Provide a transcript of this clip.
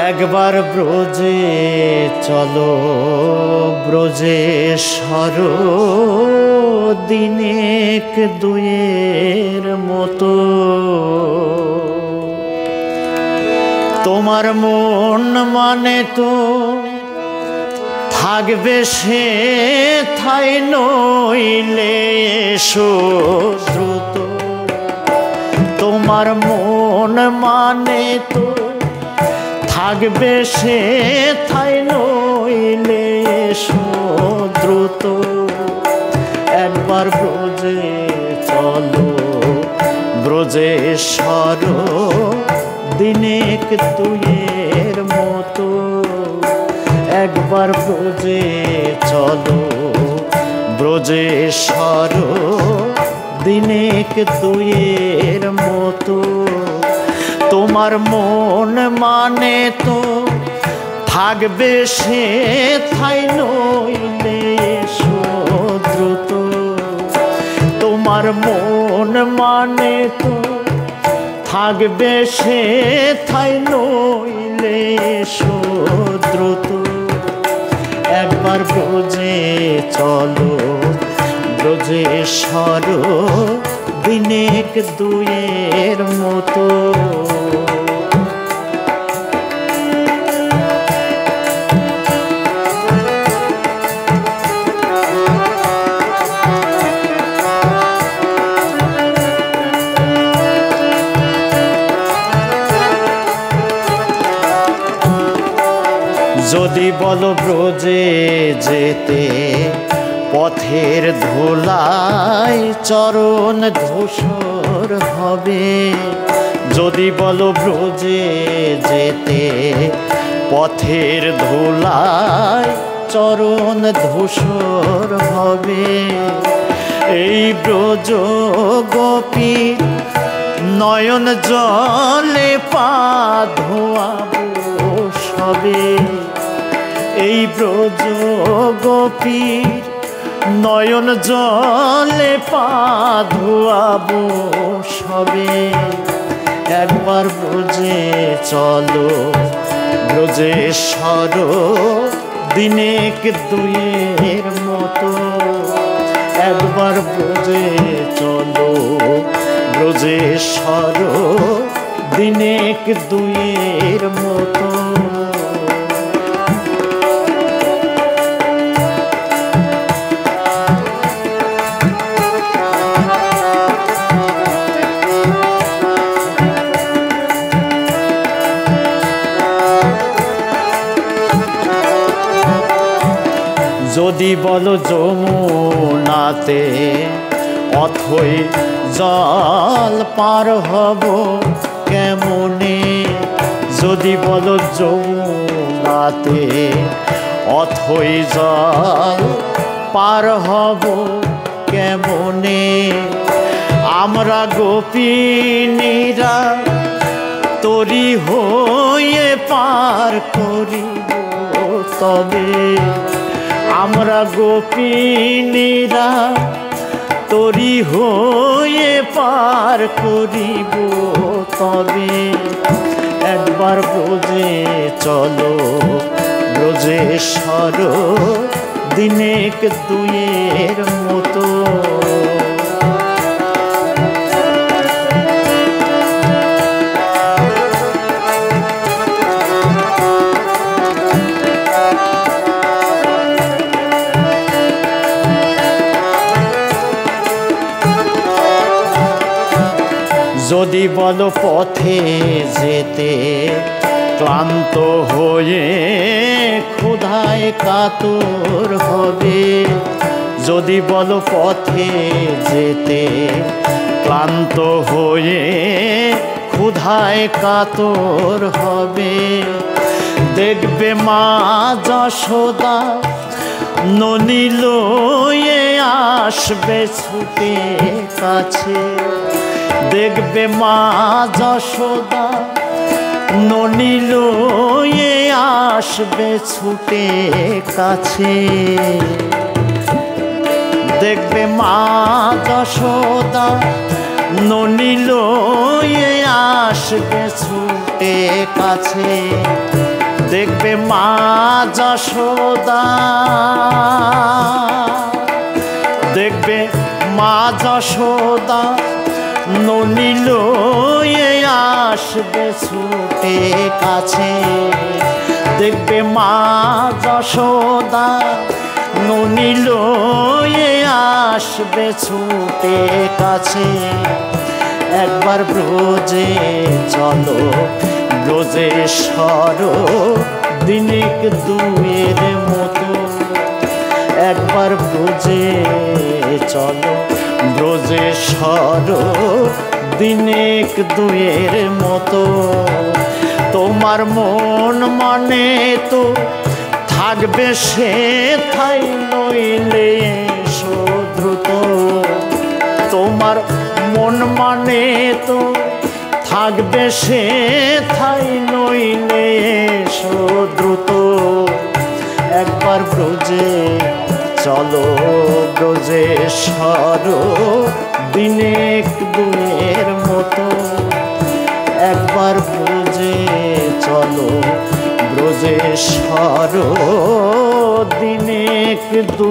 একবার ব্রজে চলো ব্রজেশ্বর দিনেক দুয়ের মতো তোমার মন মানে তো থাকবে সে থাই নইলে এসো দ্রুত তোমার মন মানে তো থাকবে সে থাই নইলে এসো দ্রুত একবার ব্রজে চলো ব্রজেশ্বর দিনেক দুয়ের মতো একবার ব্রজে চলো ব্রজেশ্বর দিনেক দুয়ের মতো তোমার মন মানে তো থাকবে সে থাই নইলে এসো দ্রুত তোমার মন মানে তো থাকবে সে থাই নইলে এসো দ্রুত একবার ব্রজে চলো ব্রজেশ্বর দিনেক দুয়ের মতো যদি বলো ব্রজে যেতে পথের ধুলায় চরণ ধূসর হবে যদি বলো ব্রজে যেতে পথের ধুলায় চরণ ধূসর হবে এই ব্রজ গোপী নয়ন জলে পা ধোয়াবো সবে এই ব্রজ গোপীর নয়ন জলে পা ধোয়াবো সবে একবার ব্রজে চলো ব্রজেশ্বর দিনেক দুয়ের মতো একবার ব্রজে চলো ব্রজেশ্বর দিনেক দুয়ের মতো যদি বলো যমুনাতে অথই জল পার হব কেমনে যদি বলো যমুনাতে অথই জল পার হব কেমনে আমরা গোপিনীরা তরি হয়ে পার করিব তবে আমরা গোপিনীরা তরি হয়ে পার করিব তবে একবার ব্রজে চলো ব্রজেশ্বর দিনেক দুয়ের মতো যদি বলো পথে যেতে ক্লান্ত হয়ে ক্ষুধায় কাতর হবে যদি বলো পথে যেতে ক্লান্ত হয়ে ক্ষুধায় কাতর হবে দেখবে মা যশোদা ননি লয়ে আসবে ছুটে কাছে দেখবে মা যশোদা ননি লয়ে আসবে ছুটে কাছে দেখবে মা যশোদা ননি লয়ে আসবে ছুটে কাছে দেখবে মা যশোদা, দেখবে মা যশোদা ননি লয়ে আসবে ছুটে কাছে। দেখবে মা যশোদা ননি লয়ে আসবে ছুটে কাছে। একবার ব্রজে চলো, ব্রজেশ্বর দিনেক দুয়ের মতো। একবার ব্রজে চলো, ব্রজেশ্বর দিনেক দুয়ের মতো। তোমার মন মানে তো থাকবে সে ঠাই, নইলে এসো দ্রুত। তোমার মন মানে তো থাকবে সে ঠাই, নইলে এসো দ্রুত। একবার ব্রজে চলো, ব্রজেশ্বর দিনেক দুয়ের মতো। একবার ব্রজে চলো, ব্রজেশ্বর দিনেক দু